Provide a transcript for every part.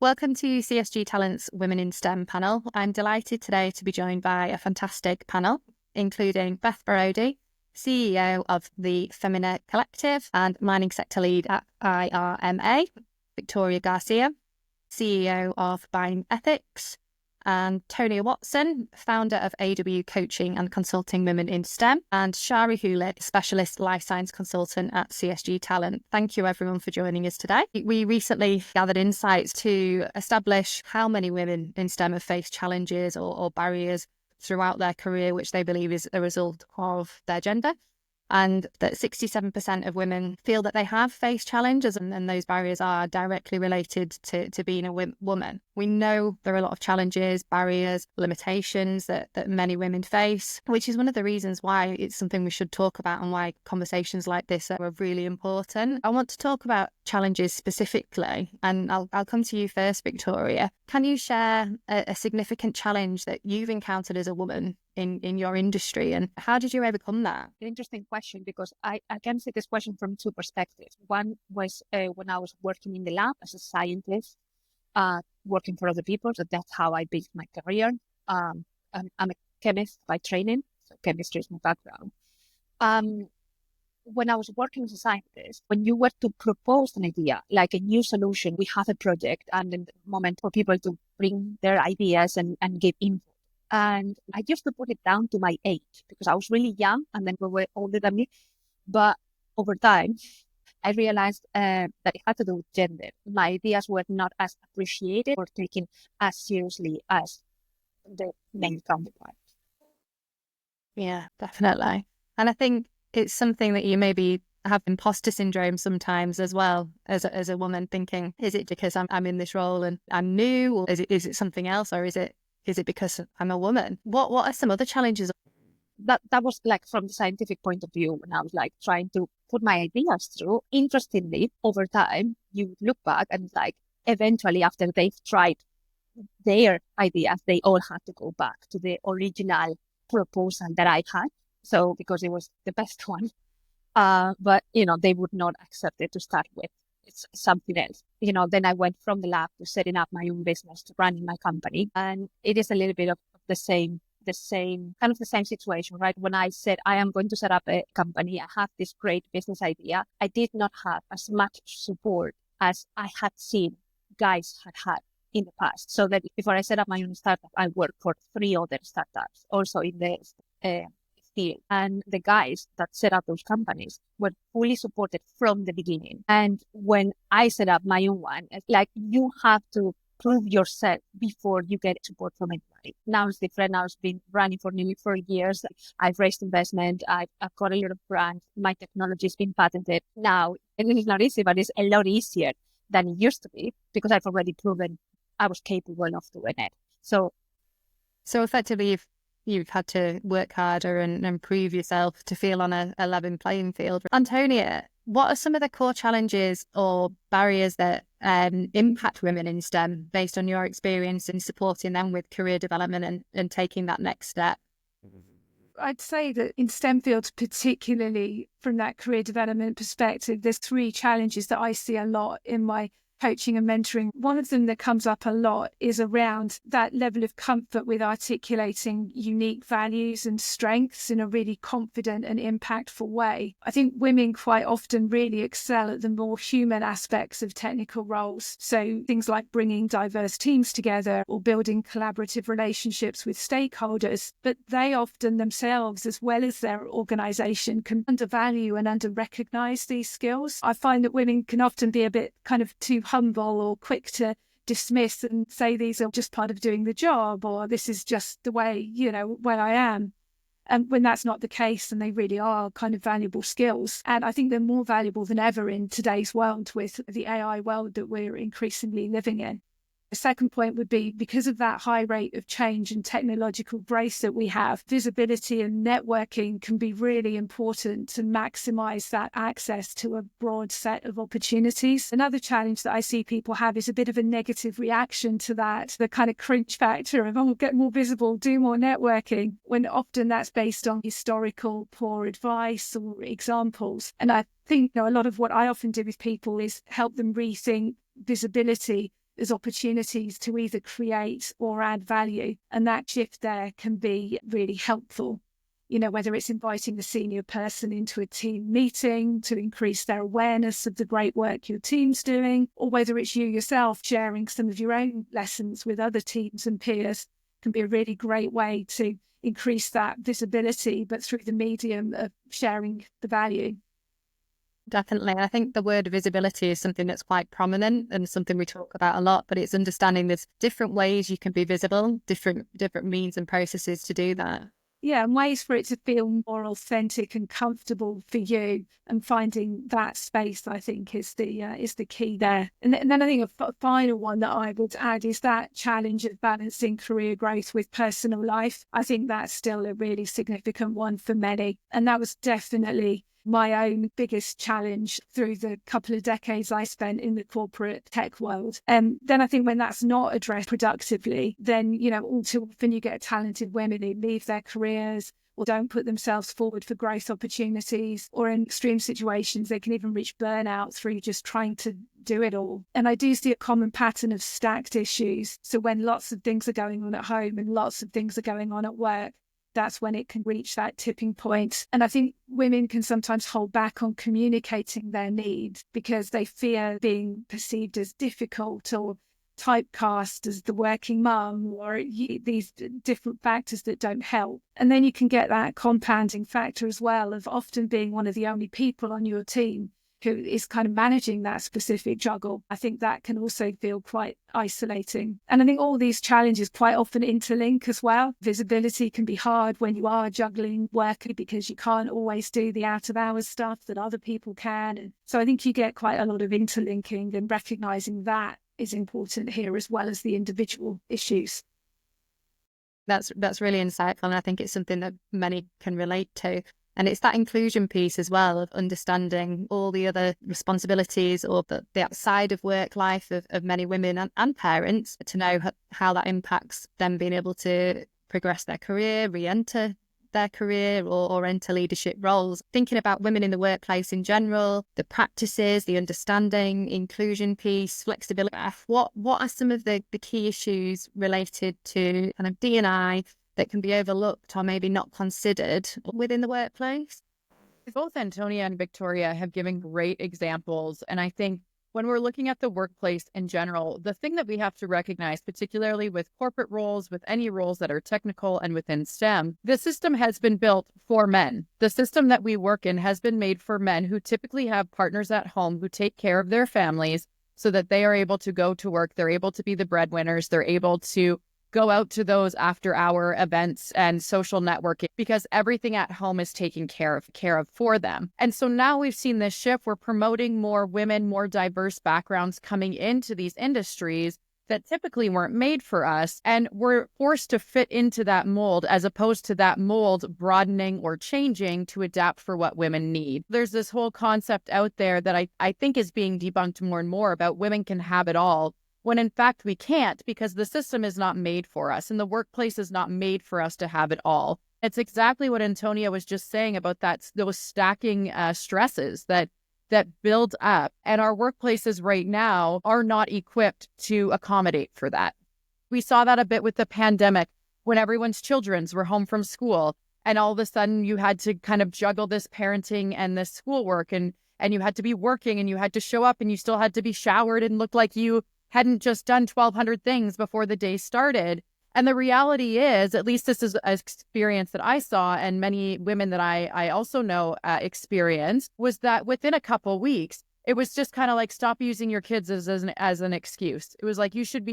Welcome to CSG Talent's Women in STEM panel. I'm delighted today to be joined by a fantastic panel, including Beth Borody, CEO of the Femina collective and mining sector lead at IRMA, Victoria Garcia, CEO of BindEthics, and Antonia Watson, founder of AW Coaching and Consulting Women in STEM, and Shari Hullitt, specialist life science consultant at CSG Talent. Thank you everyone for joining us today. We recently gathered insights to establish how many women in STEM have faced challenges or barriers throughout their career, which they believe is a result of their gender. And that 67% of women feel that they have faced challenges, and those barriers are directly related to being a woman. We know there are a lot of challenges, barriers, limitations that many women face, which is one of the reasons why it's something we should talk about and why conversations like this are really important. I want to talk about challenges specifically, and I'll come to you first, Victoria. Can you share a significant challenge that you've encountered as a woman in your industry, and how did you overcome that? An interesting question, because I can see this question from two perspectives. One was when I was working in the lab as a scientist, working for other people. So that's how I built my career. I'm a chemist by training, so chemistry is my background. When I was working as a scientist, when you were to propose an idea, like a new solution, we have a project and the moment for people to bring their ideas and give input. And I used to put it down to my age because I was really young and then they were older than me. But over time, I realized that it had to do with gender. My ideas were not as appreciated or taken as seriously as the male counterpart. Yeah, definitely. And I think it's something that you maybe have imposter syndrome sometimes as well as a woman, thinking, is it because I'm in this role and I'm new, or is it something else, or is it because I'm a woman? What are some other challenges? That was like from the scientific point of view, when I was like trying to put my ideas through. Interestingly, over time, you look back and like eventually after they've tried their ideas, they all had to go back to the original proposal that I had. So because it was the best one, but they would not accept it to start with. It's something else. Then I went from the lab to setting up my own business, to running my company. And it is a little bit of the same situation, right? When I said I am going to set up a company, I have this great business idea. I did not have as much support as I had seen guys had in the past. So that before I set up my own startup, I worked for 3 other startups, also in the field. And the guys that set up those companies were fully supported from the beginning. And when I set up my own one, it's like you have to prove yourself before you get support from anybody. Now it's different. Now it's been running for nearly 4 years. I've raised investment. I've got a lot of brands. My technology has been patented. Now, and it's not easy, but it's a lot easier than it used to be because I've already proven I was capable of doing it. So effectively, you've had to work harder and improve yourself to feel on a level playing field. Antonia, what are some of the core challenges or barriers that impact women in STEM based on your experience in supporting them with career development and taking that next step? I'd say that in STEM fields, particularly from that career development perspective, there's 3 challenges that I see a lot in my coaching and mentoring. One of them that comes up a lot is around that level of comfort with articulating unique values and strengths in a really confident and impactful way. I think women quite often really excel at the more human aspects of technical roles. So things like bringing diverse teams together or building collaborative relationships with stakeholders, but they often themselves, as well as their organisation, can undervalue and under-recognise these skills. I find that women can often be a bit kind of too humble or quick to dismiss and say these are just part of doing the job, or this is just the way, where I am. And when that's not the case, and they really are kind of valuable skills. And I think they're more valuable than ever in today's world with the AI world that we're increasingly living in. The second point would be, because of that high rate of change and technological grace that we have, visibility and networking can be really important to maximize that access to a broad set of opportunities. Another challenge that I see people have is a bit of a negative reaction to that, the kind of cringe factor of, get more visible, do more networking, when often that's based on historical poor advice or examples. And I think a lot of what I often do with people is help them rethink visibility there's opportunities to either create or add value. And that shift there can be really helpful. Whether it's inviting a senior person into a team meeting to increase their awareness of the great work your team's doing, or whether it's you yourself sharing some of your own lessons with other teams and peers, can be a really great way to increase that visibility, but through the medium of sharing the value. Definitely. I think the word visibility is something that's quite prominent and something we talk about a lot, but it's understanding there's different ways you can be visible, different means and processes to do that. Yeah, and ways for it to feel more authentic and comfortable for you, and finding that space, I think, is the key there. And then I think a final one that I would add is that challenge of balancing career growth with personal life. I think that's still a really significant one for many, and that was definitely my own biggest challenge through the couple of decades I spent in the corporate tech world. And then I think when that's not addressed productively, then, all too often you get talented women who leave their careers or don't put themselves forward for growth opportunities, or in extreme situations, they can even reach burnout through just trying to do it all. And I do see a common pattern of stacked issues. So when lots of things are going on at home and lots of things are going on at work, that's when it can reach that tipping point. And I think women can sometimes hold back on communicating their needs because they fear being perceived as difficult or typecast as the working mum, or these different factors that don't help. And then you can get that compounding factor as well of often being one of the only people on your team who is kind of managing that specific juggle. I think that can also feel quite isolating. And I think all these challenges quite often interlink as well. Visibility can be hard when you are juggling work because you can't always do the out of hours stuff that other people can. And so I think you get quite a lot of interlinking, and recognizing that is important here as well as the individual issues. That's really insightful, and I think it's something that many can relate to. And it's that inclusion piece as well of understanding all the other responsibilities or the outside of work life of many women and parents, to know how that impacts them being able to progress their career, re-enter their career, or enter leadership roles. Thinking about women in the workplace in general, the practices, the understanding, inclusion piece, flexibility. What are some of the key issues related to kind of D&I that can be overlooked or maybe not considered within the workplace? Both Antonia and Victoria have given great examples. And I think when we're looking at the workplace in general, the thing that we have to recognize, particularly with corporate roles, with any roles that are technical and within STEM, the system has been built for men. The system that we work in has been made for men who typically have partners at home who take care of their families so that they are able to go to work. They're able to be the breadwinners. They're able to go out to those after-hour events and social networking because everything at home is taken care of for them. And so now we've seen this shift. We're promoting more women, more diverse backgrounds coming into these industries that typically weren't made for us. And we're forced to fit into that mold as opposed to that mold broadening or changing to adapt for what women need. There's this whole concept out there that I think is being debunked more and more about women can have it all, when in fact we can't, because the system is not made for us and the workplace is not made for us to have it all. It's exactly what Antonia was just saying about those stacking stresses that build up. And our workplaces right now are not equipped to accommodate for that. We saw that a bit with the pandemic when everyone's children's were home from school, and all of a sudden you had to kind of juggle this parenting and this schoolwork, and you had to be working and you had to show up and you still had to be showered and look like you hadn't just done 1,200 things before the day started. And the reality is, at least this is an experience that I saw and many women that I also know experienced, was that within a couple weeks, it was just kind of like, stop using your kids as an excuse. It was like, you should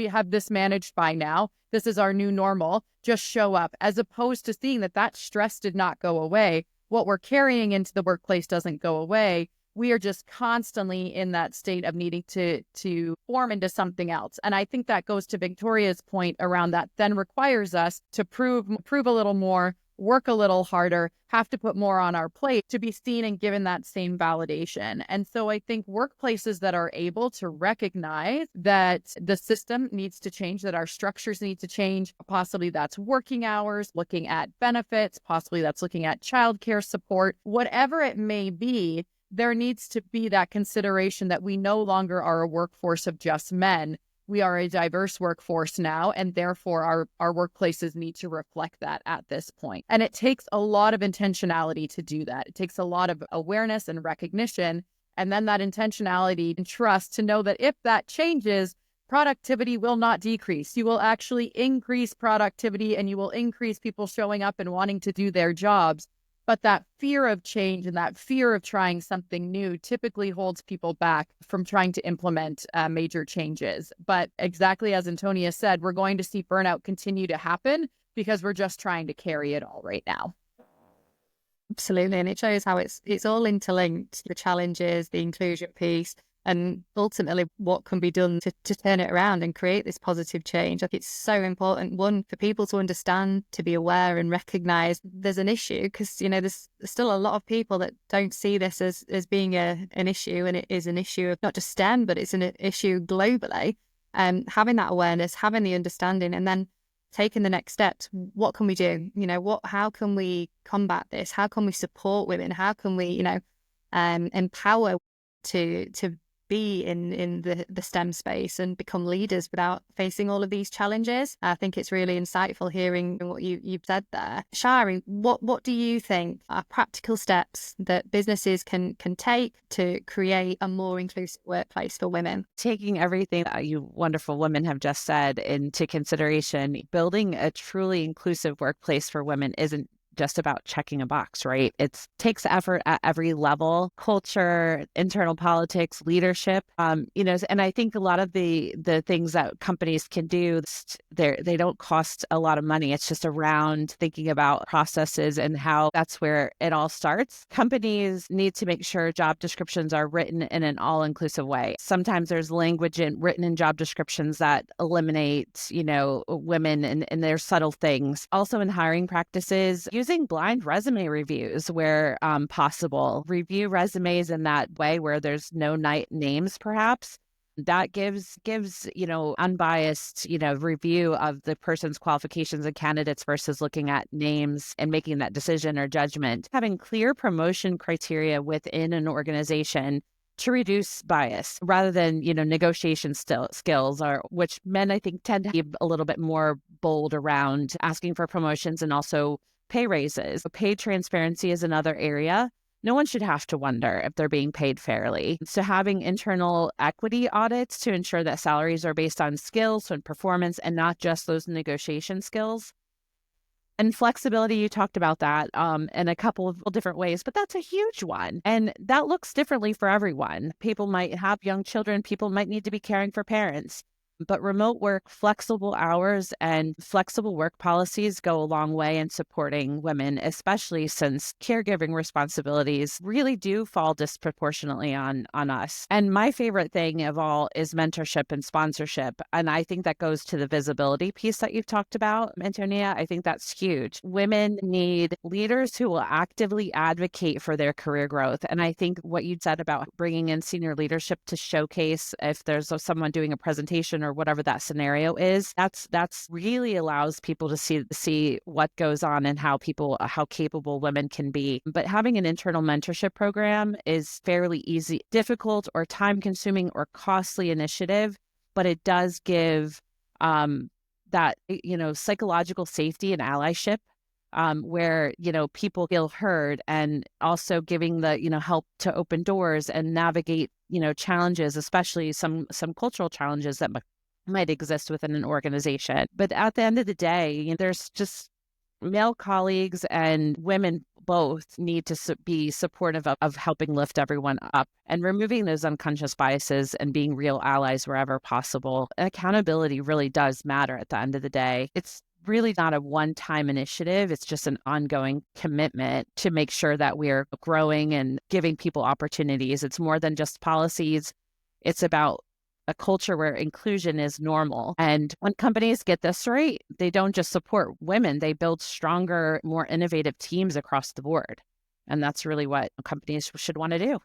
have this managed by now. This is our new normal. Just show up, as opposed to seeing that stress did not go away. What we're carrying into the workplace doesn't go away. We are just constantly in that state of needing to form into something else. And I think that goes to Victoria's point around that then requires us to prove a little more, work a little harder, have to put more on our plate to be seen and given that same validation. And so I think workplaces that are able to recognize that the system needs to change, that our structures need to change, possibly that's working hours, looking at benefits, possibly that's looking at childcare support, whatever it may be, there needs to be that consideration that we no longer are a workforce of just men, we are a diverse workforce now, and therefore our workplaces need to reflect that at this point. And it takes a lot of intentionality to do that. It takes a lot of awareness and recognition, and then that intentionality and trust to know that if that changes, productivity will not decrease. You will actually increase productivity, and you will increase people showing up and wanting to do their jobs. But that fear of change and that fear of trying something new typically holds people back from trying to implement major changes. But exactly as Antonia said, we're going to see burnout continue to happen because we're just trying to carry it all right now. Absolutely. And it shows how it's all interlinked, the challenges, the inclusion piece, and ultimately what can be done to turn it around and create this positive change. Like, it's so important, one, for people to understand, to be aware and recognize there's an issue, because, you know, there's still a lot of people that don't see this as being an issue, and it is an issue of not just STEM, but it's an issue globally. Having that awareness, having the understanding, and then taking the next steps. What can we do? You know, how can we combat this? How can we support women? How can we, you know, empower to be in the STEM space and become leaders without facing all of these challenges? I think it's really insightful hearing what you've said there. Shari, what do you think are practical steps that businesses can take to create a more inclusive workplace for women? Taking everything that you wonderful women have just said into consideration, building a truly inclusive workplace for women isn't just about checking a box, right? It takes effort at every level: culture, internal politics, leadership. You know, and I think a lot of the things that companies can do, they don't cost a lot of money. It's just around thinking about processes and how that's where it all starts. Companies need to make sure job descriptions are written in an all-inclusive way. Sometimes there's language written in job descriptions that eliminate, you know, women and their subtle things. Also in hiring practices, using blind resume reviews where possible. Review resumes in that way where there's no names, perhaps. That gives, you know, unbiased, you know, review of the person's qualifications and candidates versus looking at names and making that decision or judgment. Having clear promotion criteria within an organization to reduce bias rather than, you know, negotiation skills, or which men, I think, tend to be a little bit more bold around asking for promotions and also pay raises. Pay transparency is another area. No one should have to wonder if they're being paid fairly. So having internal equity audits to ensure that salaries are based on skills and performance and not just those negotiation skills. And flexibility, you talked about that in a couple of different ways, but that's a huge one. And that looks differently for everyone. People might have young children. People might need to be caring for parents. But remote work, flexible hours, and flexible work policies go a long way in supporting women, especially since caregiving responsibilities really do fall disproportionately on us. And my favorite thing of all is mentorship and sponsorship. And I think that goes to the visibility piece that you've talked about, Antonia. I think that's huge. Women need leaders who will actively advocate for their career growth. And I think what you said about bringing in senior leadership to showcase if there's someone doing a presentation or whatever that scenario is, that's really allows people to see what goes on and how capable women can be. But having an internal mentorship program is fairly easy, difficult or time consuming or costly initiative, but it does give that, you know, psychological safety and allyship, where, you know, people feel heard, and also giving the, you know, help to open doors and navigate, you know, challenges, especially some cultural challenges that might exist within an organization. But at the end of the day, you know, there's just male colleagues and women both need to be supportive of helping lift everyone up and removing those unconscious biases and being real allies wherever possible. Accountability really does matter at the end of the day. It's really not a one-time initiative. It's just an ongoing commitment to make sure that we're growing and giving people opportunities. It's more than just policies. It's about a culture where inclusion is normal. And when companies get this right, they don't just support women, they build stronger, more innovative teams across the board. And that's really what companies should want to do.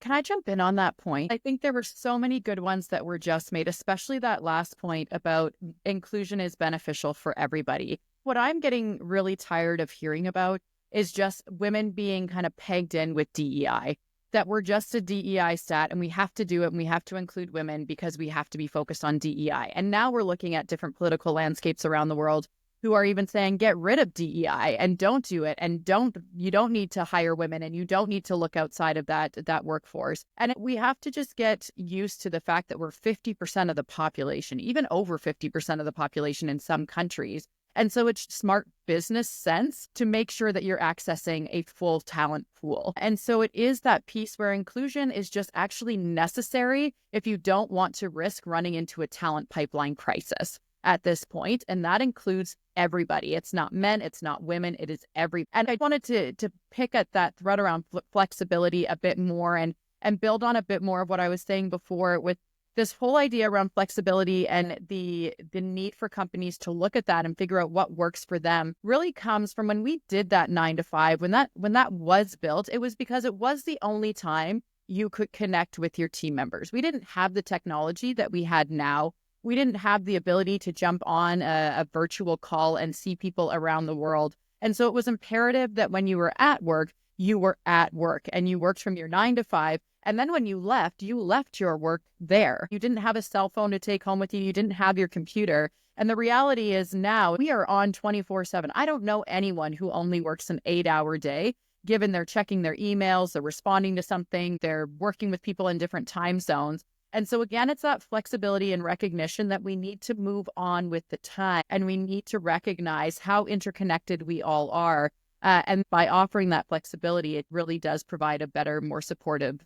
Can I jump in on that point? I think there were so many good ones that were just made, especially that last point about inclusion is beneficial for everybody. What I'm getting really tired of hearing about is just women being kind of pegged in with DEI. that we're just a DEI stat and we have to do it and we have to include women because we have to be focused on DEI. And now we're looking at different political landscapes around the world who are even saying, get rid of DEI and don't do it. And you don't need to hire women and you don't need to look outside of that workforce. And we have to just get used to the fact that we're 50% of the population, even over 50% of the population in some countries. And so it's smart business sense to make sure that you're accessing a full talent pool. And so it is that piece where inclusion is just actually necessary if you don't want to risk running into a talent pipeline crisis at this point. And that includes everybody. It's not men, it's not women, it is every. And I wanted to pick at that thread around flexibility a bit more and build on a bit more of what I was saying before with this whole idea around flexibility and the need for companies to look at that and figure out what works for them really comes from when we did that 9 to 5. When that was built, it was because it was the only time you could connect with your team members. We didn't have the technology that we had now. We didn't have the ability to jump on a virtual call and see people around the world. And so it was imperative that when you were at work and you worked from your 9 to 5. And then when you left your work there. You didn't have a cell phone to take home with you. You didn't have your computer. And the reality is now we are on 24/7. I don't know anyone who only works an 8-hour day, given they're checking their emails, they're responding to something, they're working with people in different time zones. And so again, it's that flexibility and recognition that we need to move on with the time and we need to recognize how interconnected we all are. And by offering that flexibility, it really does provide a better, more supportive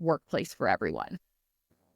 workplace for everyone.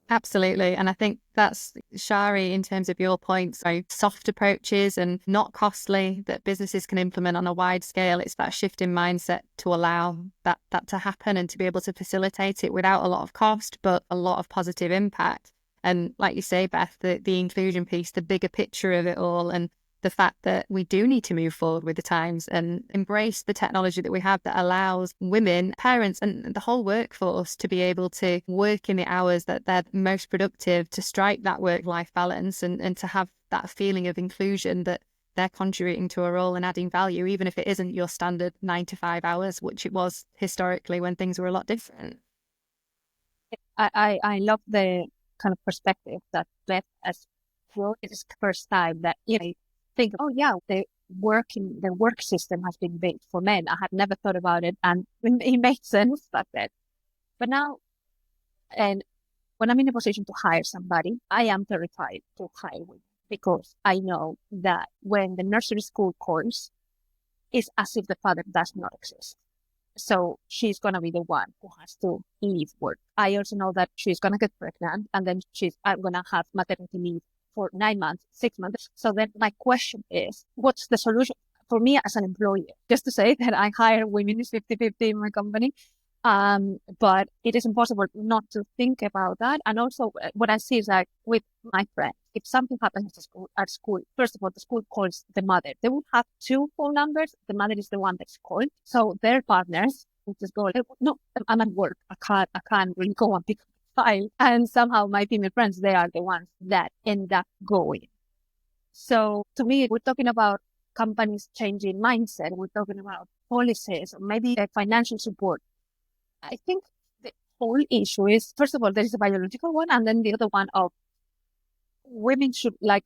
Absolutely. And I think that's, Shari, in terms of your points, so soft approaches and not costly that businesses can implement on a wide scale. It's that shift in mindset to allow that to happen and to be able to facilitate it without a lot of cost, but a lot of positive impact. And like you say, Beth, the inclusion piece, the bigger picture of it all, and the fact that we do need to move forward with the times and embrace the technology that we have that allows women, parents, and the whole workforce to be able to work in the hours that they're most productive, to strike that work-life balance and to have that feeling of inclusion that they're contributing to a role and adding value, even if it isn't your standard 9 to 5 hours, which it was historically when things were a lot different. I love the kind of perspective that Beth has brought. It is the first time that think, oh yeah, the work system has been built for men. I had never thought about it, and it made sense back then. But now, and when I'm in a position to hire somebody, I am terrified to hire women because I know that when the nursery school calls, it's as if the father does not exist. So she's going to be the one who has to leave work. I also know that she's going to get pregnant, and then I'm going to have maternity leave for 9 months, 6 months. So then my question is, what's the solution for me as an employer? Just to say that I hire women is 50-50 in my company. But it is impossible not to think about that. And also what I see is like with my friends, if something happens at school, first of all, the school calls the mother. They will have 2 phone numbers. The mother is the one that's called. So their partners will just go, no, I'm at work. I can't really go and pick up the file. And somehow my female friends, they are the ones that end up going. So to me, we're talking about companies changing mindset. We're talking about policies, or maybe financial support. I think the whole issue is, first of all, there is a biological one, and then the other one of women should be, I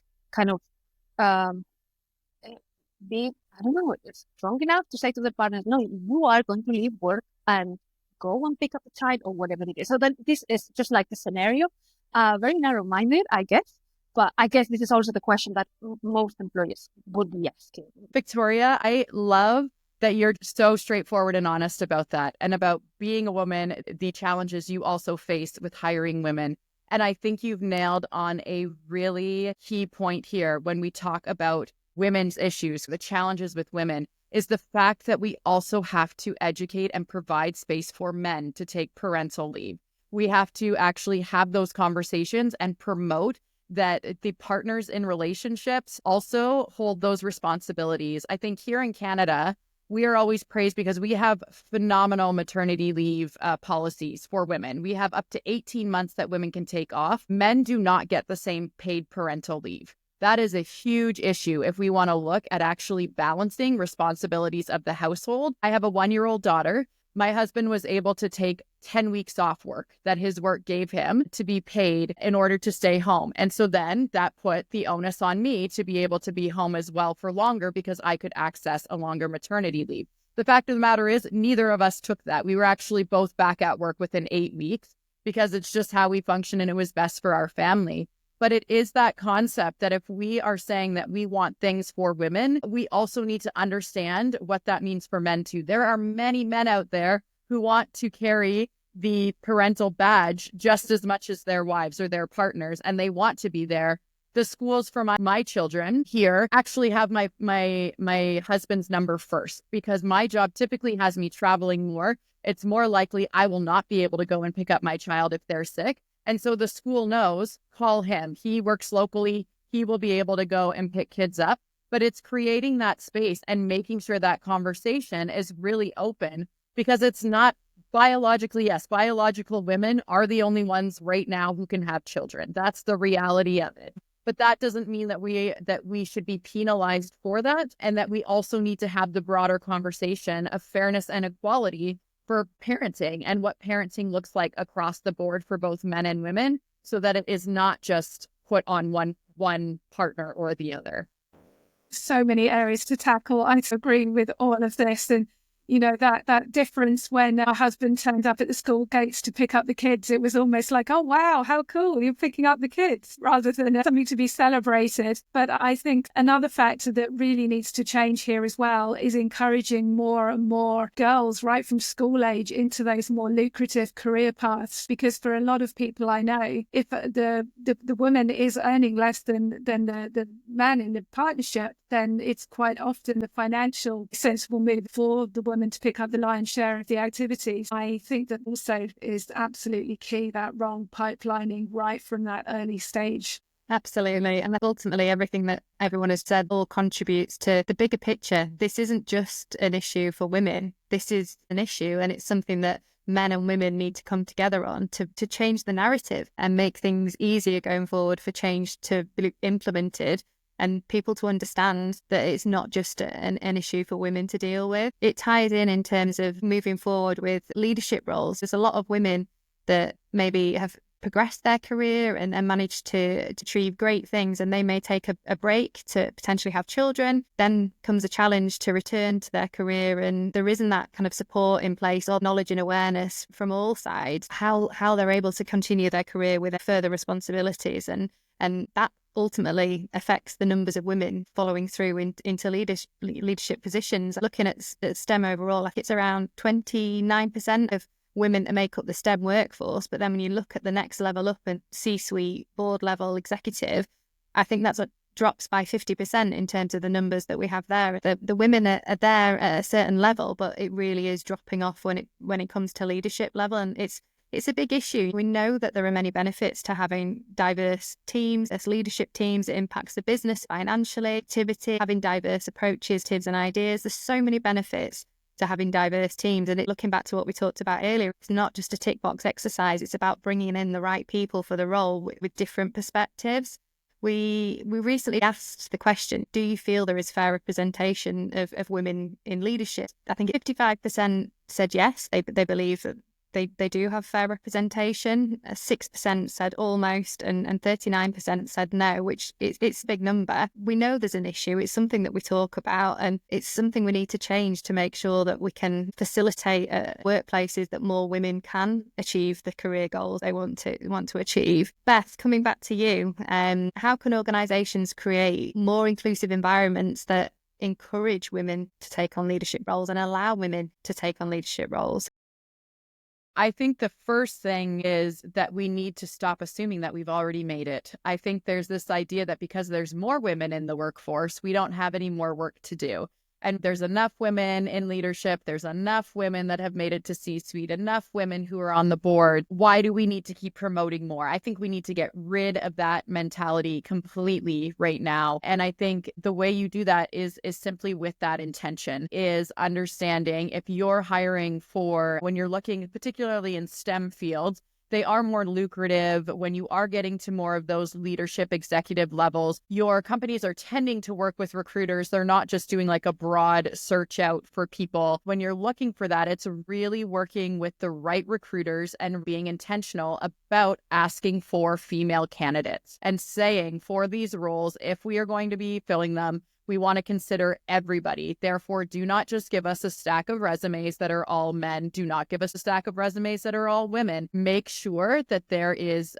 don't know, strong enough to say to the partners, no, you are going to leave work and go and pick up a child or whatever it is. So then this is just like the scenario, very narrow-minded, I guess. But I guess this is also the question that most employers would be asking. Victoria, I love that you're so straightforward and honest about that and about being a woman, the challenges you also face with hiring women. And I think you've nailed on a really key point here when we talk about women's issues, the challenges with women, is the fact that we also have to educate and provide space for men to take parental leave. We have to actually have those conversations and promote that the partners in relationships also hold those responsibilities. I think here in Canada, we are always praised because we have phenomenal maternity leave policies for women. We have up to 18 months that women can take off. Men do not get the same paid parental leave. That is a huge issue if we want to look at actually balancing responsibilities of the household. I have a 1-year-old daughter. my husband was able to take 10 weeks off work that his work gave him to be paid in order to stay home. And so then that put the onus on me to be able to be home as well for longer because I could access a longer maternity leave. The fact of the matter is neither of us took that. We were actually both back at work within 8 weeks because it's just how we function and it was best for our family. But it is that concept that if we are saying that we want things for women, we also need to understand what that means for men too. There are many men out there who want to carry the parental badge just as much as their wives or their partners, and they want to be there. The schools for my children here actually have my husband's number first because my job typically has me traveling more. It's more likely I will not be able to go and pick up my child if they're sick. And so the school knows, call him. He works locally. He will be able to go and pick kids up. But it's creating that space and making sure that conversation is really open because it's not biologically, yes, biological women are the only ones right now who can have children. That's the reality of it. But that doesn't mean that we should be penalized for that, and that we also need to have the broader conversation of fairness and equality for parenting and what parenting looks like across the board for both men and women, so that it is not just put on one partner or the other. So many areas to tackle. I agree with all of this. And you know, that difference when our husband turned up at the school gates to pick up the kids, it was almost like, oh, wow, how cool, you're picking up the kids, rather than something to be celebrated. But I think another factor that really needs to change here as well is encouraging more and more girls right from school age into those more lucrative career paths. Because for a lot of people I know, if the woman is earning less than the man in the partnership, then it's quite often the financial sensible move for the woman to pick up the lion's share of the activities. I think that also is absolutely key, that wrong pipelining right from that early stage. Absolutely. And ultimately, everything that everyone has said all contributes to the bigger picture. This isn't just an issue for women. This is an issue, and it's something that men and women need to come together on to change the narrative and make things easier going forward for change to be implemented, and people to understand that it's not just an issue for women to deal with. It ties in terms of moving forward with leadership roles. There's a lot of women that maybe have progressed their career and managed to achieve great things, and they may take a break to potentially have children. Then comes a challenge to return to their career, and there isn't that kind of support in place or knowledge and awareness from all sides how they're able to continue their career with further responsibilities, and that ultimately affects the numbers of women following through into leadership positions. Looking at STEM overall, like it's around 29% of women that make up the STEM workforce. But then when you look at the next level up at C-suite, board level, executive, I think that's what drops by 50% in terms of the numbers that we have there. The women are there at a certain level, but it really is dropping off when it comes to leadership level. And it's a big issue. We know that there are many benefits to having diverse teams, as leadership teams. It impacts the business financially, activity, having diverse approaches, tips and ideas. There's so many benefits to having diverse teams. And looking back to what we talked about earlier, it's not just a tick box exercise. It's about bringing in the right people for the role with different perspectives. We recently asked the question, do you feel there is fair representation of women in leadership? I think 55% said yes, they believe that they do have fair representation. 6% said almost, and 39% said no, which it's a big number. We know there's an issue. It's something that we talk about, and it's something we need to change to make sure that we can facilitate workplaces that more women can achieve the career goals they want to achieve. Beth, coming back to you, how can organisations create more inclusive environments that encourage women to take on leadership roles and allow women to take on leadership roles? I think the first thing is that we need to stop assuming that we've already made it. I think there's this idea that because there's more women in the workforce, we don't have any more work to do. And there's enough women in leadership. There's enough women that have made it to C-suite, enough women who are on the board. Why do we need to keep promoting more? I think we need to get rid of that mentality completely right now. And I think the way you do that is simply with that intention, is understanding if you're hiring for, when you're looking particularly in STEM fields, they are more lucrative. When you are getting to more of those leadership executive levels, your companies are tending to work with recruiters. They're not just doing like a broad search out for people. When you're looking for that, it's really working with the right recruiters and being intentional about asking for female candidates and saying for these roles, if we are going to be filling them, we want to consider everybody. Therefore, do not just give us a stack of resumes that are all men. Do not give us a stack of resumes that are all women. Make sure that there is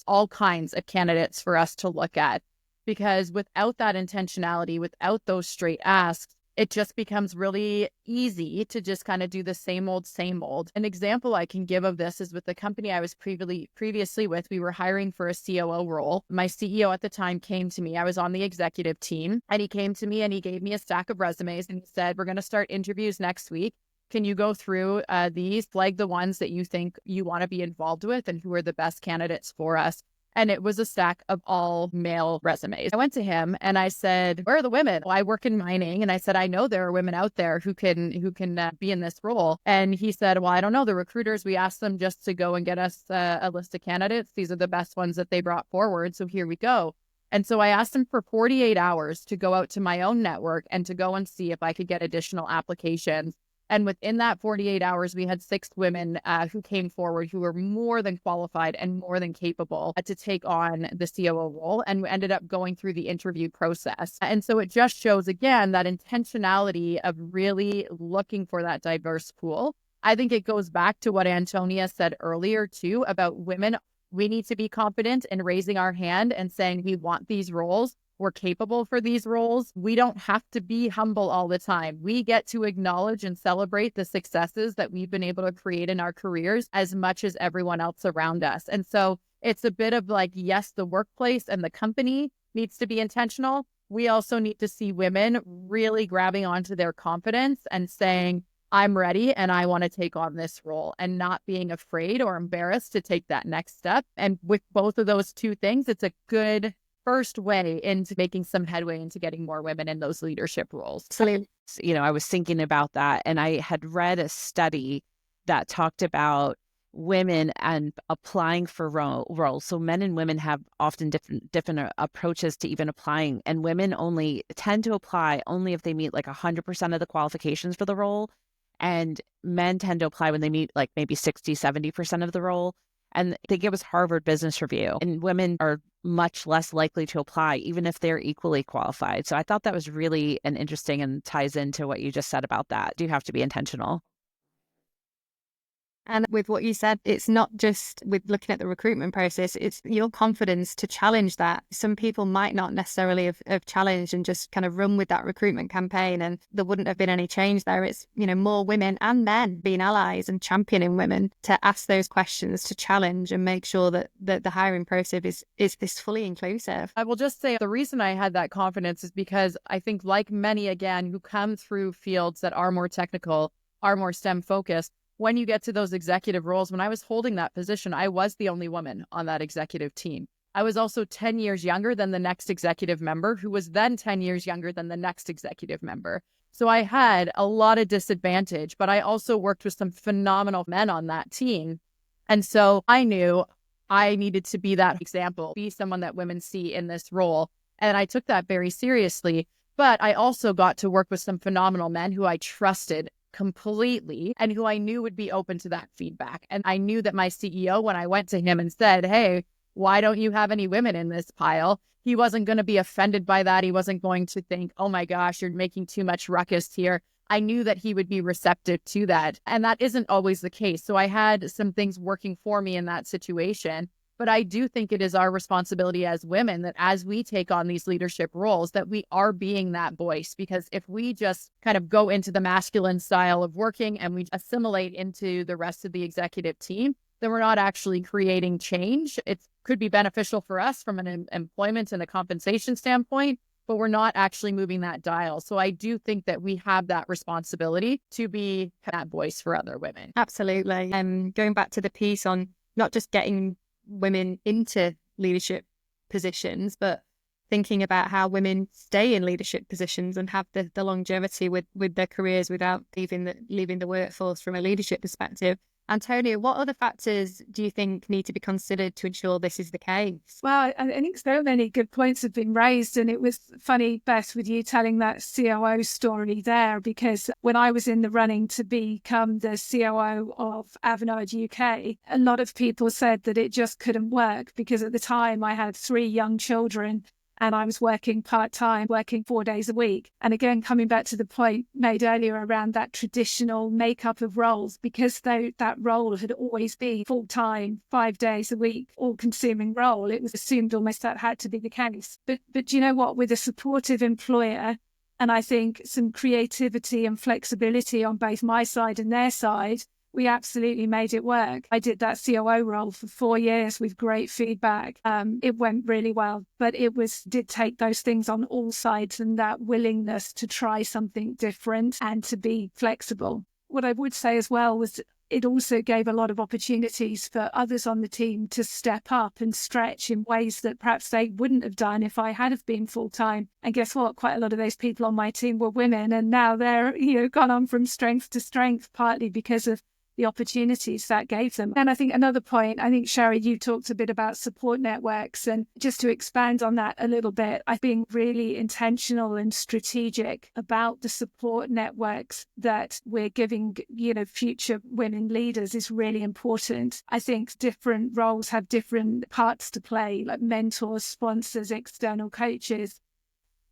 all kinds of candidates for us to look at, because without that intentionality, without those straight asks, it just becomes really easy to just kind of do the same old, same old. An example I can give of this is with the company I was previously with. We were hiring for a COO role. My CEO at the time came to me. I was on the executive team, and he came to me and he gave me a stack of resumes and he said, we're going to start interviews next week. Can you go through these, flag the ones that you think you want to be involved with and who are the best candidates for us? And it was a stack of all male resumes. I went to him and I said, where are the women? Well, I work in mining. And I said, I know there are women out there who can be in this role. And he said, well, I don't know. The recruiters, we asked them just to go and get us a list of candidates. These are the best ones that they brought forward. So here we go. And so I asked him for 48 hours to go out to my own network and to go and see if I could get additional applications. And within that 48 hours, we had 6 women who came forward who were more than qualified and more than capable to take on the COO role. And we ended up going through the interview process. And so it just shows, again, that intentionality of really looking for that diverse pool. I think it goes back to what Antonia said earlier, too, about women. We need to be confident in raising our hand and saying we want these roles. We're capable for these roles. We don't have to be humble all the time. We get to acknowledge and celebrate the successes that we've been able to create in our careers as much as everyone else around us. And so it's a bit of like, yes, the workplace and the company needs to be intentional. We also need to see women really grabbing onto their confidence and saying, I'm ready and I want to take on this role, and not being afraid or embarrassed to take that next step. And with both of those two things, it's a good first way into making some headway into getting more women in those leadership roles. Absolutely. I was thinking about that, and I had read a study that talked about women and applying for roles. So men and women have often different approaches to even applying, and women only tend to apply only if they meet like 100% of the qualifications for the role, and men tend to apply when they meet like maybe 60-70% of the role. And they give us Harvard Business Review, and women are much less likely to apply, even if they're equally qualified. So I thought that was really an interesting and ties into what you just said about that. Do have to be intentional. And with what you said, it's not just with looking at the recruitment process, it's your confidence to challenge that. Some people might not necessarily have challenged and just kind of run with that recruitment campaign, and there wouldn't have been any change there. It's, more women and men being allies and championing women to ask those questions, to challenge and make sure that the hiring process is fully inclusive. I will just say the reason I had that confidence is because I think, like many, again, who come through fields that are more technical, are more STEM focused, when you get to those executive roles, when I was holding that position, I was the only woman on that executive team. I was also 10 years younger than the next executive member, who was then 10 years younger than the next executive member. So I had a lot of disadvantage, but I also worked with some phenomenal men on that team. And so I knew I needed to be that example, be someone that women see in this role. And I took that very seriously. But I also got to work with some phenomenal men who I trusted completely and who I knew would be open to that feedback. And I knew that my CEO, when I went to him and said, hey, why don't you have any women in this pile? He wasn't going to be offended by that. He wasn't going to think, oh my gosh, you're making too much ruckus here. I knew that he would be receptive to that. And that isn't always the case. So I had some things working for me in that situation. But I do think it is our responsibility as women that as we take on these leadership roles, that we are being that voice. Because if we just kind of go into the masculine style of working and we assimilate into the rest of the executive team, then we're not actually creating change. It could be beneficial for us from an employment and a compensation standpoint, but we're not actually moving that dial. So I do think that we have that responsibility to be that voice for other women. Absolutely. Going back to the piece on not just getting women into leadership positions, but thinking about how women stay in leadership positions and have the longevity with their careers without leaving the workforce from a leadership perspective. Antonia, what other factors do you think need to be considered to ensure this is the case? Well, I think so many good points have been raised. And it was funny, Beth, with you telling that COO story there, because when I was in the running to become the COO of Avanade UK, a lot of people said that it just couldn't work because at the time I had 3 young children and I was working part-time, working 4 days a week. And again, coming back to the point made earlier around that traditional makeup of roles, because that role had always been full-time, 5 days a week, all-consuming role, it was assumed almost that had to be the case. But do you know what? With a supportive employer, and I think some creativity and flexibility on both my side and their side, we absolutely made it work. I did that COO role for 4 years with great feedback. It went really well, but did take those things on all sides and that willingness to try something different and to be flexible. What I would say as well was it also gave a lot of opportunities for others on the team to step up and stretch in ways that perhaps they wouldn't have done if I had have been full-time. And guess what? Quite a lot of those people on my team were women, and now they're, gone on from strength to strength, partly because of the opportunities that gave them. And I think another point, Shari, you talked a bit about support networks, and just to expand on that a little bit, I've been really intentional and strategic about the support networks that we're giving, future women leaders is really important. I think different roles have different parts to play, like mentors, sponsors, external coaches.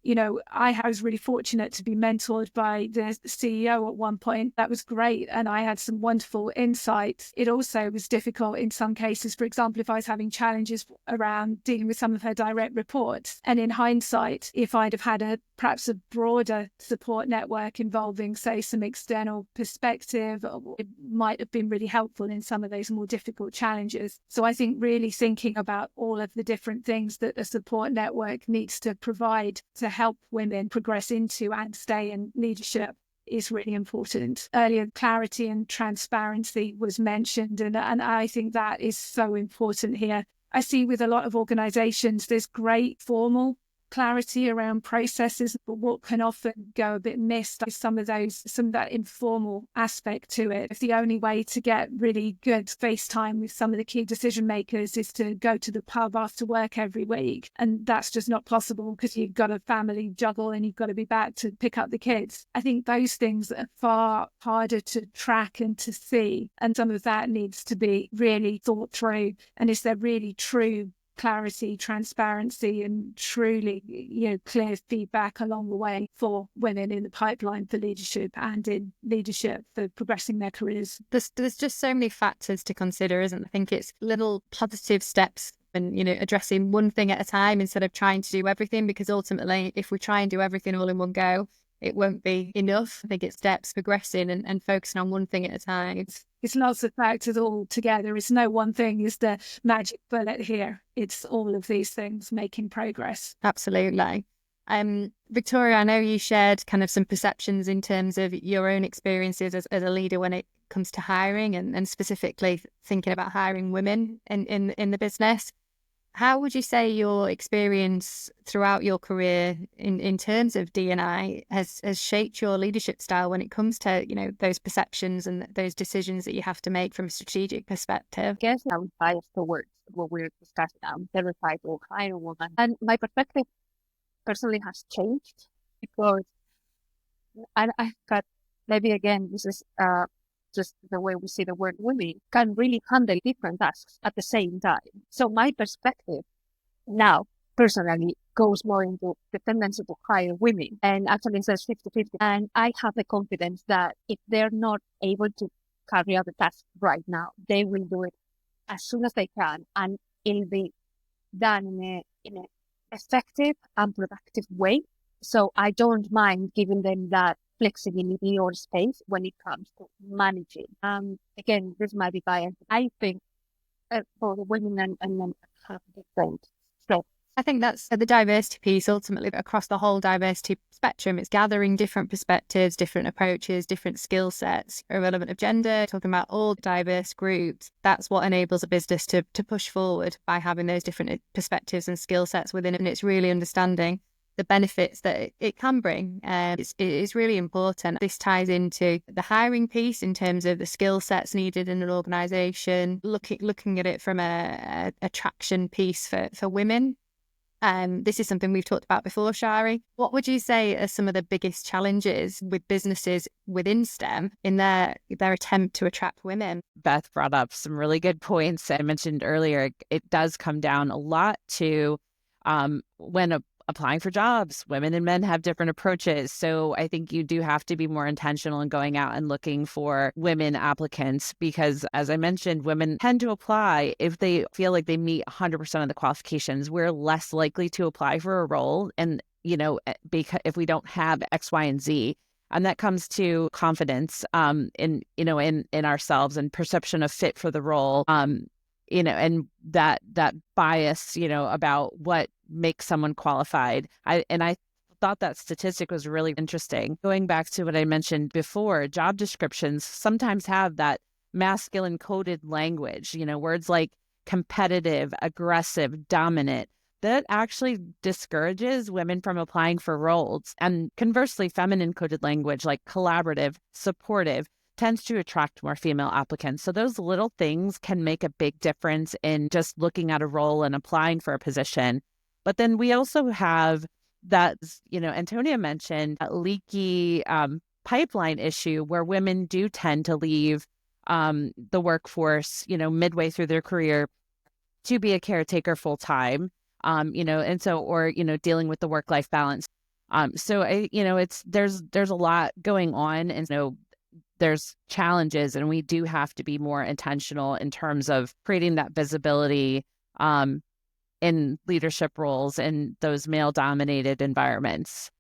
I was really fortunate to be mentored by the CEO at one point. That was great. And I had some wonderful insights. It also was difficult in some cases. For example, if I was having challenges around dealing with some of her direct reports. And in hindsight, if I'd have had perhaps a broader support network involving, say, some external perspective, it might have been really helpful in some of those more difficult challenges. So I think really thinking about all of the different things that a support network needs to provide to help women progress into and stay in leadership is really important. Earlier, clarity and transparency was mentioned, and I think that is so important here. I see with a lot of organizations, there's great formal clarity around processes, but what can often go a bit missed is some of that informal aspect to it. If the only way to get really good FaceTime with some of the key decision makers is to go to the pub after work every week, and that's just not possible because you've got a family juggle and you've got to be back to pick up the kids. I think those things are far harder to track and to see, and some of that needs to be really thought through. And is there really true clarity, transparency, and truly, clear feedback along the way for women in the pipeline for leadership and in leadership for progressing their careers? There's just so many factors to consider, isn't there? I think it's little positive steps and, addressing one thing at a time instead of trying to do everything, because ultimately, if we try and do everything all in one go, it won't be enough. I think it's steps progressing and focusing on one thing at a time. It's lots of factors all together. It's no one thing is the magic bullet here. It's all of these things making progress. Absolutely. Victoria, I know you shared kind of some perceptions in terms of your own experiences as a leader when it comes to hiring and specifically thinking about hiring women in the business. How would you say your experience throughout your career in terms of D&I has shaped your leadership style when it comes to, those perceptions and those decisions that you have to make from a strategic perspective? I guess I'm biased towards what we're discussing now, stereotype or hiring woman. And my perspective personally has changed because I've got, maybe again, this is just the way we see the word women, can really handle different tasks at the same time. So my perspective now, personally, goes more into the tendency to hire women. And actually it says 50-50. And I have the confidence that if they're not able to carry out the task right now, they will do it as soon as they can. And it'll be done in an effective and productive way. So I don't mind giving them that flexibility or space when it comes to managing. Again, this might be biased. I think for the women and men have different strengths. I think that's the diversity piece ultimately across the whole diversity spectrum. It's gathering different perspectives, different approaches, different skill sets, irrelevant of gender, talking about all diverse groups. That's what enables a business to push forward by having those different perspectives and skill sets within it. And it's really understanding the benefits that it can bring. It's really important. This ties into the hiring piece in terms of the skill sets needed in an organisation, looking at it from a attraction piece for women. This is something we've talked about before, Shari. What would you say are some of the biggest challenges with businesses within STEM in their attempt to attract women? Beth brought up some really good points. I mentioned earlier, it does come down a lot to when applying for jobs, women and men have different approaches. So I think you do have to be more intentional in going out and looking for women applicants, because as I mentioned, women tend to apply if they feel like they meet 100% of the qualifications. We're less likely to apply for a role. And, because if we don't have X, Y, and Z, and that comes to confidence in ourselves and perception of fit for the role. And that bias, about what makes someone qualified. I thought that statistic was really interesting. Going back to what I mentioned before, job descriptions sometimes have that masculine coded language, words like competitive, aggressive, dominant. That actually discourages women from applying for roles. And conversely, feminine coded language like collaborative, supportive, tends to attract more female applicants. So those little things can make a big difference in just looking at a role and applying for a position. But then we also have that, Antonia mentioned, a leaky pipeline issue where women do tend to leave the workforce, midway through their career to be a caretaker full time, or dealing with the work-life balance. There's a lot going on, and there's challenges, and we do have to be more intentional in terms of creating that visibility in leadership roles in those male-dominated environments.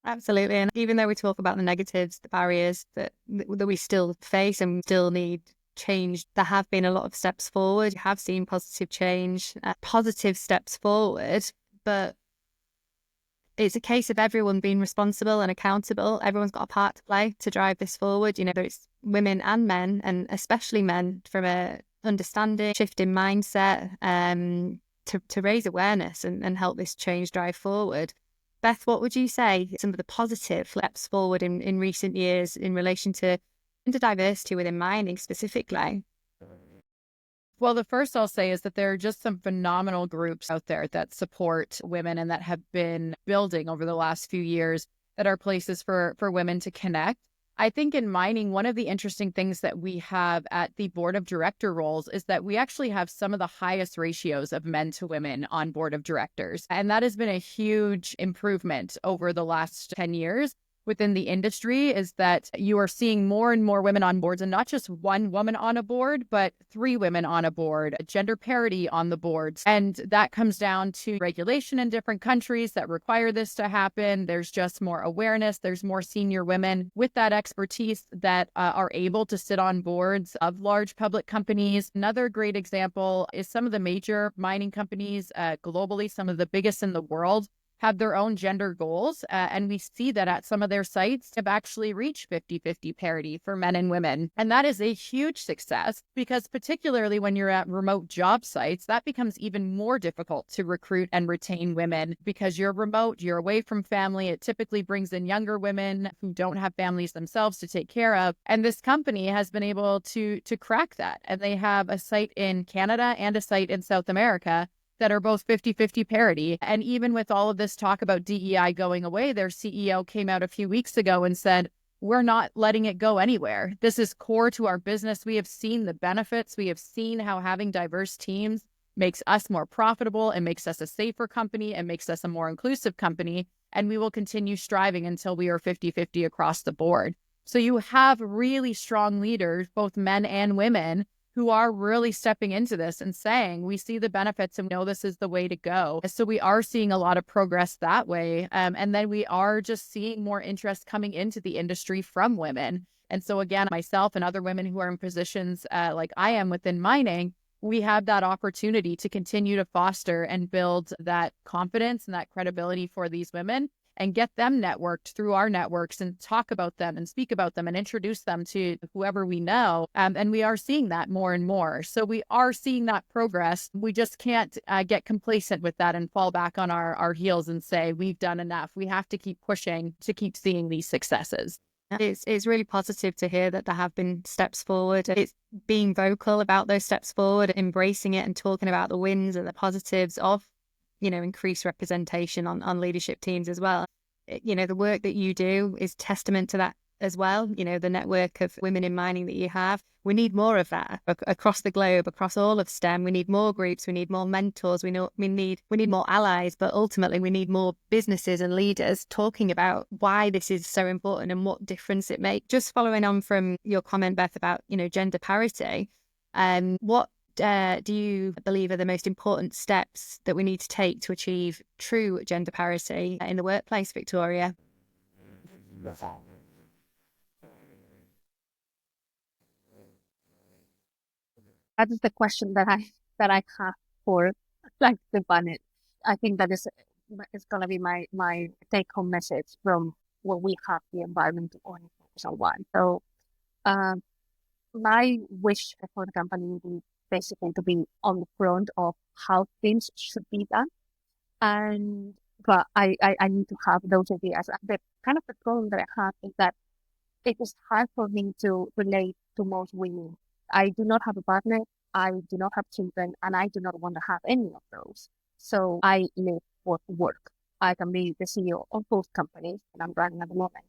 Absolutely. And even though we talk about the negatives, the barriers that we still face and still need change, there have been a lot of steps forward. You have seen positive change, positive steps forward, but it's a case of everyone being responsible and accountable. Everyone's got a part to play to drive this forward. There's women and men, and especially men, from a understanding, shift in mindset, to raise awareness and help this change drive forward. Beth, what would you say some of the positive steps forward in recent years in relation to diversity within mining specifically? Well, the first I'll say is that there are just some phenomenal groups out there that support women and that have been building over the last few years that are places for women to connect. I think in mining, one of the interesting things that we have at the board of director roles is that we actually have some of the highest ratios of men to women on board of directors. And that has been a huge improvement over the last 10 years. Within the industry, is that you are seeing more and more women on boards, and not just one woman on a board, but 3 women on a board, gender parity on the boards. And that comes down to regulation in different countries that require this to happen. There's just more awareness. There's more senior women with that expertise that are able to sit on boards of large public companies. Another great example is some of the major mining companies globally, some of the biggest in the world, have their own gender goals. And we see that at some of their sites have actually reached 50-50 parity for men and women. And that is a huge success, because particularly when you're at remote job sites, that becomes even more difficult to recruit and retain women, because you're remote, you're away from family. It typically brings in younger women who don't have families themselves to take care of. And this company has been able to crack that. And they have a site in Canada and a site in South America that are both 50-50 parity. And even with all of this talk about DEI going away, their CEO came out a few weeks ago and said, we're not letting it go anywhere. This is core to our business. We have seen the benefits. We have seen how having diverse teams makes us more profitable and makes us a safer company and makes us a more inclusive company. And we will continue striving until we are 50-50 across the board. So you have really strong leaders, both men and women, who are really stepping into this and saying, we see the benefits and know this is the way to go. So we are seeing a lot of progress that way. And then we are just seeing more interest coming into the industry from women. And so again, myself and other women who are in positions like I am within mining, we have that opportunity to continue to foster and build that confidence and that credibility for these women. and get them networked through our networks and talk about them and speak about them and introduce them to whoever we know. And we are seeing that more and more. So we are seeing that progress. We just can't get complacent with that and fall back on our heels and say, we've done enough. We have to keep pushing to keep seeing these successes. It's really positive to hear that there have been steps forward. It's being vocal about those steps forward, embracing it and talking about the wins and the positives of, increased representation on leadership teams as well. The work that you do is testament to that as well. The network of women in mining that you have. We need more of that across the globe, across all of STEM. We need more groups. We need more mentors. We need more allies, but ultimately we need more businesses and leaders talking about why this is so important and what difference it makes. Just following on from your comment, Beth, about, gender parity, what do you believe are the most important steps that we need to take to achieve true gender parity in the workplace, Victoria? That is the question that I have for the panel. I think that is going to be my take home message from what we have the environment to only focus on one. So my wish for the company would be basically to be on the front of how things should be done. But I need to have those ideas. The kind of the problem that I have is that it is hard for me to relate to most women. I do not have a partner, I do not have children, and I do not want to have any of those. So I live for work. I can be the CEO of both companies that I'm running at the moment.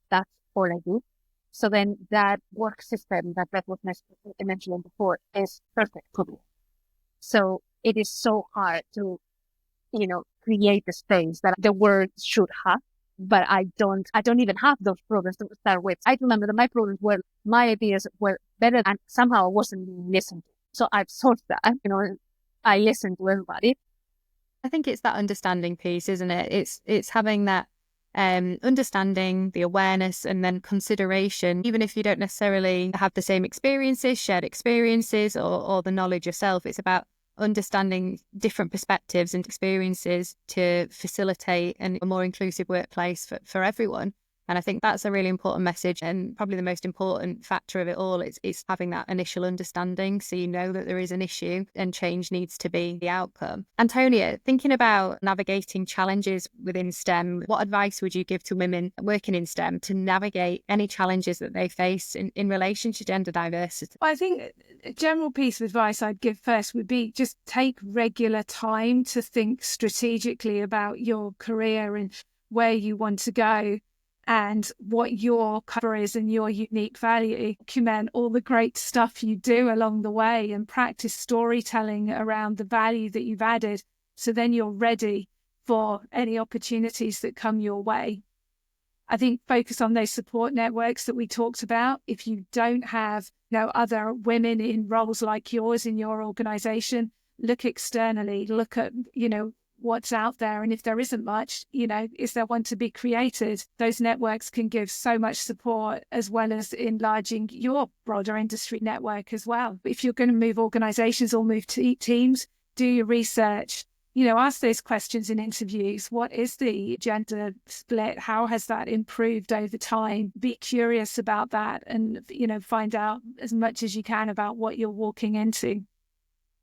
That's all I do. So then that work system that Beth was mentioning before is perfect for me. So it is so hard to, create the space that the world should have. But I don't even have those problems to start with. I remember that my problems were, my ideas were better and somehow I wasn't listened to. So I've solved that, I listen to everybody. I think it's that understanding piece, isn't it? It's having that understanding, the awareness, and then consideration, even if you don't necessarily have the same experiences, shared experiences, or the knowledge yourself. It's about understanding different perspectives and experiences to facilitate a more inclusive workplace for everyone. And I think that's a really important message, and probably the most important factor of it all is having that initial understanding, so you know that there is an issue and change needs to be the outcome. Antonia, thinking about navigating challenges within STEM, what advice would you give to women working in STEM to navigate any challenges that they face in relation to gender diversity? I think a general piece of advice I'd give first would be just take regular time to think strategically about your career and where you want to go and what your cover is and your unique value. Document all the great stuff you do along the way and practice storytelling around the value that you've added, so then you're ready for any opportunities that come your way. I think focus on those support networks that we talked about. If you don't have other women in roles like yours in your organization, look externally, look at what's out there, and if there isn't much, is there one to be created? Those networks can give so much support, as well as enlarging your broader industry network as well. If you're going to move organizations or move teams, do your research. Ask those questions in interviews. What is the gender split? How has that improved over time? Be curious about that and, find out as much as you can about what you're walking into.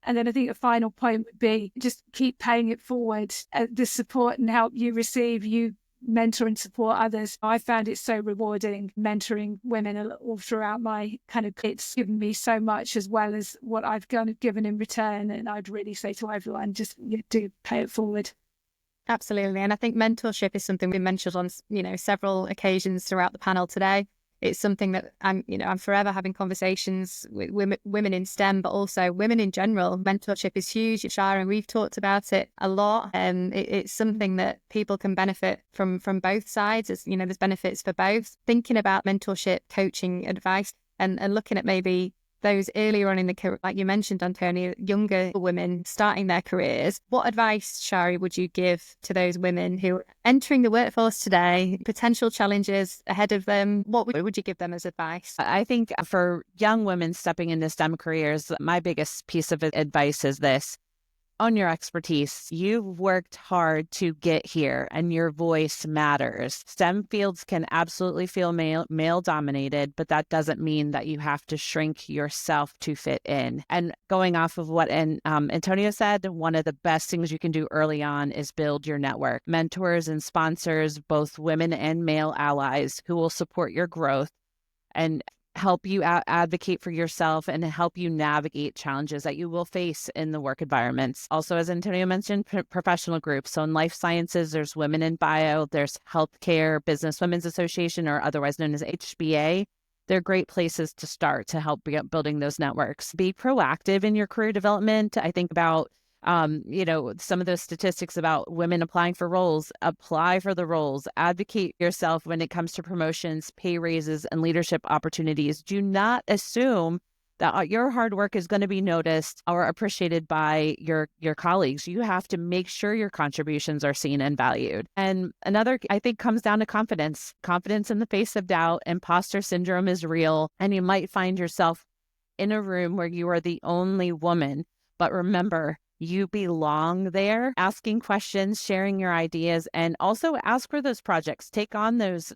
And then I think a final point would be just keep paying it forward. The support and help you receive, you mentor and support others. I found it so rewarding mentoring women all throughout my it's given me so much, as well as what I've given in return. And I'd really say to everyone, just do pay it forward. Absolutely. And I think mentorship is something we mentioned on, several occasions throughout the panel today. It's something that I'm forever having conversations with women in STEM, but also women in general. Mentorship is huge. Shari and we've talked about it a lot. It's something that people can benefit from both sides. As there's benefits for both. Thinking about mentorship, coaching, advice, and looking at maybe those earlier on in the career, like you mentioned, Antonia, younger women starting their careers. What advice, Shari, would you give to those women who are entering the workforce today, potential challenges ahead of them? What would you give them as advice? I think for young women stepping into STEM careers, my biggest piece of advice is this. own your expertise. You've worked hard to get here and your voice matters. STEM fields can absolutely feel male dominated, but that doesn't mean that you have to shrink yourself to fit in. And going off of what Antonia said, one of the best things you can do early on is build your network. Mentors and sponsors, both women and male allies who will support your growth and help you advocate for yourself and help you navigate challenges that you will face in the work environments. Also, as Antonia mentioned, professional groups. So in life sciences, there's Women in Bio, there's Healthcare Business Women's Association, or otherwise known as HBA. They're great places to start to help building those networks. Be proactive in your career development. I think about some of those statistics about women applying for roles. Apply for the roles. Advocate yourself when it comes to promotions, pay raises, and leadership opportunities. Do not assume that your hard work is going to be noticed or appreciated by your colleagues. You have to make sure your contributions are seen and valued. And another, I think, comes down to confidence. Confidence in the face of doubt. Imposter syndrome is real, and you might find yourself in a room where you are the only woman. But remember, you belong there. Asking questions, sharing your ideas, and also ask for those projects. Take on those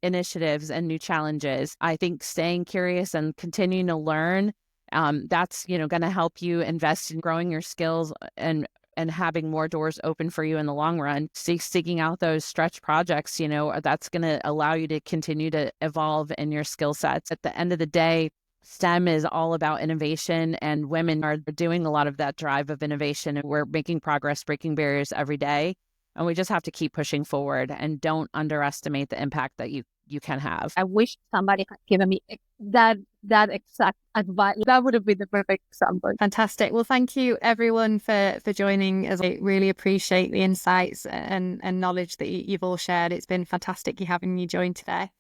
initiatives and new challenges. I think staying curious and continuing to learn, that's going to help you invest in growing your skills and having more doors open for you in the long run. Seeking out those stretch projects, that's going to allow you to continue to evolve in your skill sets. At the end of the day, STEM is all about innovation, and women are doing a lot of that drive of innovation. And we're making progress, breaking barriers every day. And we just have to keep pushing forward, and don't underestimate the impact that you can have. I wish somebody had given me that exact advice. That would have been the perfect example. Fantastic. Well, thank you everyone for joining us. I really appreciate the insights and knowledge that you've all shared. It's been fantastic having you join today.